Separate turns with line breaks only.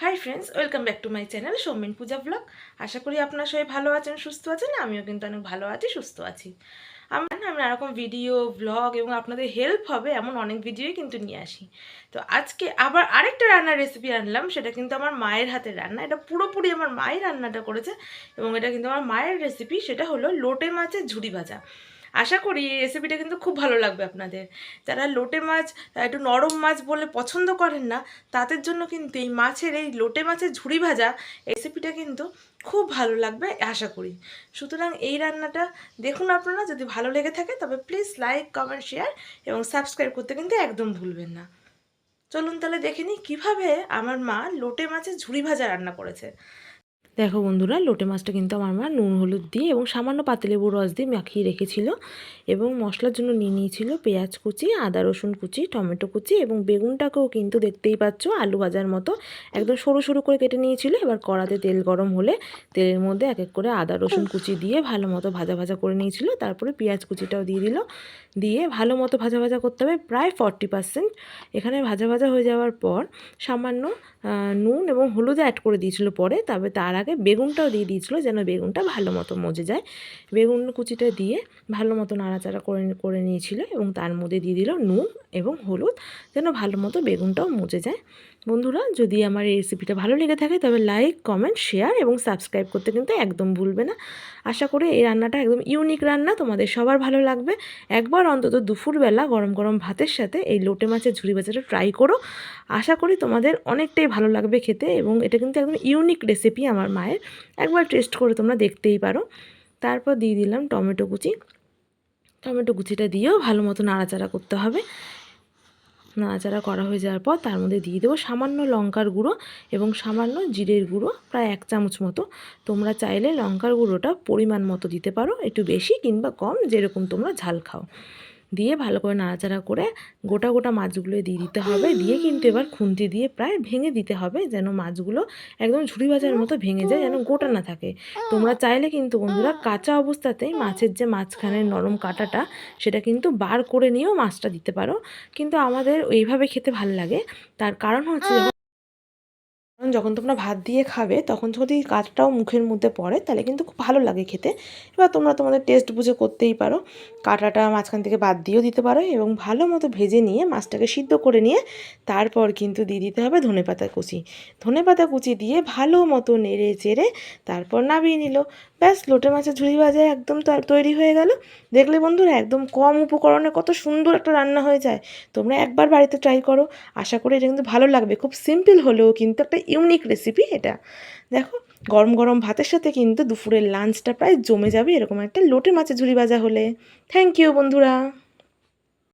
High friends, welcome back to my channel Soumen Puja vlog. আশা করি আপনারা সবাই ভালো আছেন, সুস্থ আছেন। আমিও কিন্তু অনেক ভালো আছি, সুস্থ আছি। আমি এরকম ভিডিও ব্লগ এবং আপনাদের হেল্প হবে এমন অনেক ভিডিওই কিন্তু নিয়ে আসি। তো আজকে আবার আরেকটা রান্নার রেসিপি আনলাম। সেটা কিন্তু আমার মায়ের হাতের রান্না। এটা পুরোপুরি আমার মায়ের রান্নাটা করেছে এবং এটা কিন্তু আমার মায়ের রেসিপি। সেটা হলো লোটে মাছের ঝুড়ি ভাজা। আশা করি এই রেসিপিটা কিন্তু খুব ভালো লাগবে আপনাদের। যারা লোটে মাছ একটু নরম মাছ বলে পছন্দ করেন না, তাদের জন্য কিন্তু এই লোটে মাছের ঝুড়ি ভাজা রেসিপিটা কিন্তু খুব ভালো লাগবে আশা করি। সুতরাং এই রান্নাটা দেখুন আপনারা, যদি ভালো লেগে থাকে তবে প্লিজ লাইক, কমেন্ট, শেয়ার এবং সাবস্ক্রাইব করতে কিন্তু একদম ভুলবেন না। চলুন তাহলে দেখে নিই কীভাবে আমার মা লোটে মাছের ঝুড়ি ভাজা রান্না করেছে। দেখো বন্ধুরা, লোটে মাছটা কিন্তু আমার মা নুন হলুদ দিয়ে এবং সামান্য পাতিলেবুর রস দিয়ে মাখিয়ে রেখেছিল এবং মশলার জন্য নিয়ে নিয়েছিল পেঁয়াজ কুচি, আদা রসুন কুচি, টমেটো কুচি এবং বেগুনটাকেও কিন্তু দেখতেই পাচ্ছ আলু ভাজার মতো একদম সরু সরু করে কেটে নিয়েছিল। এবার কড়াতে তেল গরম হলে তেলের মধ্যে এক এক করে আদা রসুন কুচি দিয়ে ভালো মতো ভাজা ভাজা করে নিয়েছিল। তারপরে পেঁয়াজ কুচিটাও দিয়ে দিল, দিয়ে ভালো মতো ভাজা ভাজা করতে হবে প্রায় 40%। এখানে ভাজা ভাজা হয়ে যাওয়ার পর সামান্য নুন এবং হলুদ অ্যাড করে দিয়েছিল পরে, তবে তার আগে বেগুনটাও দিয়ে দিয়েছিল যেন বেগুনটা ভালো মতো মজে যায়। বেগুন কুচিটা দিয়ে ভালো মতো নাড়াচাড়া করে করে নিয়েছিল এবং তার মধ্যে দিয়ে দিল নুন এবং হলুদ যেন ভালো মতো বেগুনটাও মজে যায়। বন্ধুরা, যদি আমার এই রেসিপিটা ভালো লেগে থাকে তবে লাইক, কমেন্ট, শেয়ার এবং সাবস্ক্রাইব করতে কিন্তু একদম ভুলবে না। আশা করি এই রান্নাটা একদম ইউনিক রান্না, তোমাদের সবার ভালো লাগবে। একবার অন্তত দুপুরবেলা গরম গরম ভাতের সাথে এই লোটে মাছের ঝুড়ি ভাজাটা ট্রাই করো। আশা করি তোমাদের অনেকটাই ভালো লাগবে খেতে এবং এটা কিন্তু একদম ইউনিক রেসিপি আমার মায়ের। একবার টেস্ট করে তোমরা দেখতেই পারো। তারপর দিয়ে দিলাম টমেটো কুচি। টমেটো কুচিটা দিয়েও ভালো মতো নাড়াচাড়া করতে হবে। নাড়াচাড়া করা হয়ে যাওয়ার পর তার মধ্যে দিয়ে দেবো সামান্য লঙ্কার গুঁড়ো এবং সামান্য জিরের গুঁড়ো, প্রায় 1 চামচ মতো। তোমরা চাইলে লঙ্কার গুঁড়োটা পরিমাণ মতো দিতে পারো, একটু বেশি কিংবা কম, যেরকম তোমরা ঝাল খাও। দিয়ে ভালো করে নাড়াচাড়া করে গোটা গোটা মাছগুলো দিয়ে দিতে হবে। দিয়ে কিন্তু এবার খুন্তি দিয়ে প্রায় ভেঙে দিতে হবে যেন মাছগুলো একদম ঝুড়ি ভাজার মতো ভেঙে যায়, যেন গোটা না থাকে। তোমরা চাইলে কিন্তু বন্ধুরা কাঁচা অবস্থাতেই মাছের যে মাঝখানের নরম কাঁটাটা সেটা কিন্তু বার করে নিয়েও মাছটা দিতে পারো, কিন্তু আমাদের এইভাবে খেতে ভাল লাগে। তার কারণ হচ্ছে যখন তোমরা ভাত দিয়ে খাবে তখন যদি কাঁচটাও মুখের মধ্যে পড়ে তাহলে কিন্তু খুব ভালো লাগে খেতে। এবার তোমরা তোমাদের টেস্ট বুঝে করতেই পারো, কাঁটাটা মাঝখান থেকে বাদ দিয়েও দিতে পারো এবং ভালো মতো ভেজে নিয়ে মাছটাকে সিদ্ধ করে নিয়ে তারপর কিন্তু দিয়ে দিতে হবে ধনেপাতা কুচি। ধনেপাতা কুচি দিয়ে ভালো মতো নেড়ে চেড়ে তারপর নামিয়ে নিল। ব্যাস, লোটে মাছের ঝুড়ি ভাজা একদম তৈরি হয়ে গেল। দেখলে বন্ধুরা, একদম কম উপকরণে কত সুন্দর একটা রান্না হয়ে যায়। তোমরা একবার বাড়িতে ট্রাই করো, আশা করি এটা কিন্তু ভালো লাগবে। খুব সিম্পল হলেও কিন্তু একটা ইউনিক রেসিপি এটা। দেখো, গরম গরম ভাতের সাথে কিন্তু দুপুরের লাঞ্চটা প্রায় জমে যাবে এরকম একটা লোটে মাছের ঝুড়ি ভাজা হলে। থ্যাংক ইউ বন্ধুরা।